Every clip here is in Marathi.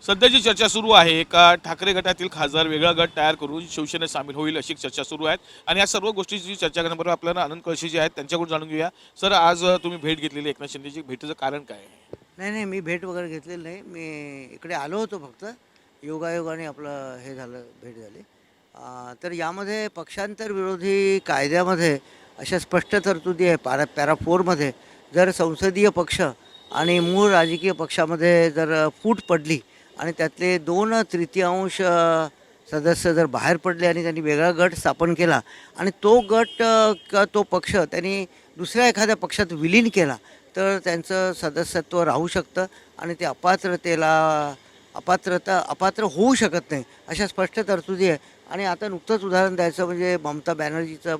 सध्या जी चर्चा सुरू आहे का ठाकरे गटातील खासदार वेगळा गट तयार करून शिवसेनेत सामील होईल अशी चर्चा सुरू आहे आणि या सर्व गोष्टीची चर्चा करण्याबरोबर आपल्याला आनंद कळशी जे आहेत त्यांच्याकडून जाणून घेऊया. सर, आज तुम्ही भेट घेतलेली एकनाथ शिंदेची, भेटीचं कारण काय आहे? नाही, मी भेट वगैरे घेतलेली नाही. मी इकडे आलो होतो फक्त. योगायोगाने आपलं हे झालं, भेट झाली. तर यामध्ये पक्षांतर विरोधी कायद्यामध्ये अशा स्पष्ट तरतुदी आहे. पॅरा 4मध्ये जर संसदीय पक्ष आणि मूळ राजकीय पक्षामध्ये जर फूट पडली आणि त्यातले 2/3 सदस्य जर बाहेर पडले आणि त्यांनी वेगळा गट स्थापन केला आणि तो गट तो पक्ष त्यांनी दुसऱ्या एखाद्या पक्षात विलीन केला, तर त्यांचं सदस्यत्व राहू शकतं आणि ते अपात्र होऊ शकत नाही, अशा स्पष्ट तरतुदी आहे. आणि आता नुकतंच उदाहरण द्यायचं म्हणजे ममता बॅनर्जीचं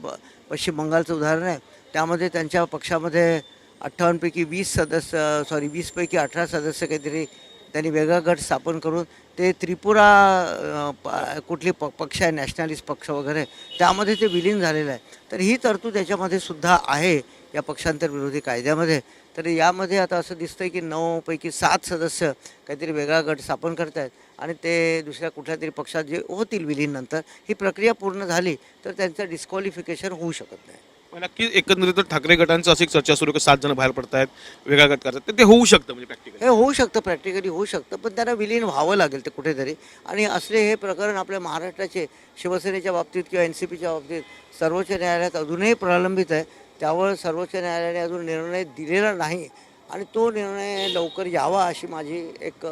पश्चिम बंगालचं उदाहरण आहे. त्यामध्ये त्यांच्या पक्षामध्ये 58 पैकी 20 पैकी 18 सदस्य काहीतरी त्यांनी वेगळा गट स्थापन करून ते त्रिपुरा कुठली पक्ष आहे, नॅशनलिस्ट पक्ष वगैरे, त्यामध्ये ते विलीन झालेलं आहे. तर ही तरतूद त्याच्यामध्ये सुद्धा आहे या पक्षांतर विरोधी कायद्यामध्ये. तर यामध्ये आता असं दिसतंय की 9 पैकी 7 सदस्य काहीतरी वेगळा गट स्थापन करत आहेत आणि ते दुसऱ्या कुठल्या तरी पक्षात जे होतील विलीन नंतर, ही प्रक्रिया पूर्ण झाली तर त्यांचं डिस्क्वालिफिकेशन होऊ शकत नाही. पण नक्की एकंदरीत ठाकरे गटांचं अशी एक चर्चा सुरू आहे की 7 जण बाहेर पडतायत, वेगळा गट करतात, तर ते होऊ शकतं म्हणजे प्रॅक्टिकली. हे होऊ शकतं, प्रॅक्टिकली होऊ शकतं, पण त्यांना विलीन व्हावं लागेल ते कुठेतरी. आणि असले हे प्रकरण आपल्या महाराष्ट्राचे शिवसेनेच्या बाबतीत किंवा NCPच्या बाबतीत सर्वोच्च न्यायालयात अजूनही प्रलंबित आहे. त्यावर सर्वोच्च न्यायालयाने अजून निर्णय दिलेला नाही आणि तो निर्णय लवकर यावा अशी माझी एक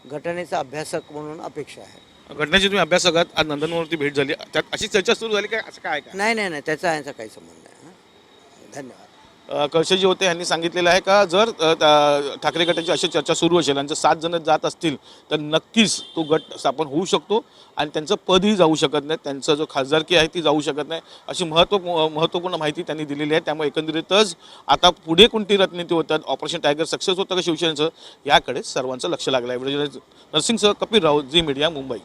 घटनेचा अभ्यासक म्हणून अपेक्षा आहे. घटनेची तुम्ही अभ्यास करत, आज नंदनवरती भेट झाली, त्यात अशी चर्चा सुरू झाली काय, असं काय का? नाही, त्याचा याचा काही संबंध नाही. धन्यवाद. कळशेजी होते यांनी सांगितलेलं आहे का जर ठाकरे गटाची अशी चर्चा सुरू असेल आणि जर 7 जण जात असतील तर नक्कीच तो गट स्थापन होऊ शकतो आणि त्यांचं पदही जाऊ शकत नाही, त्यांचा जो खासदारकी आहे ती जाऊ शकत नाही, अशी महत्त्वपूर्ण माहिती त्यांनी दिलेली आहे. त्यामुळे एकंदरीतच आता पुढे कोणती रणनीती होतात, ऑपरेशन टायगर सक्सेस होतं का शिवसेनेचं, याकडे सर्वांचं लक्ष लागलं आहे. नरसिंगसह कपिल राव, झी मीडिया, मुंबई.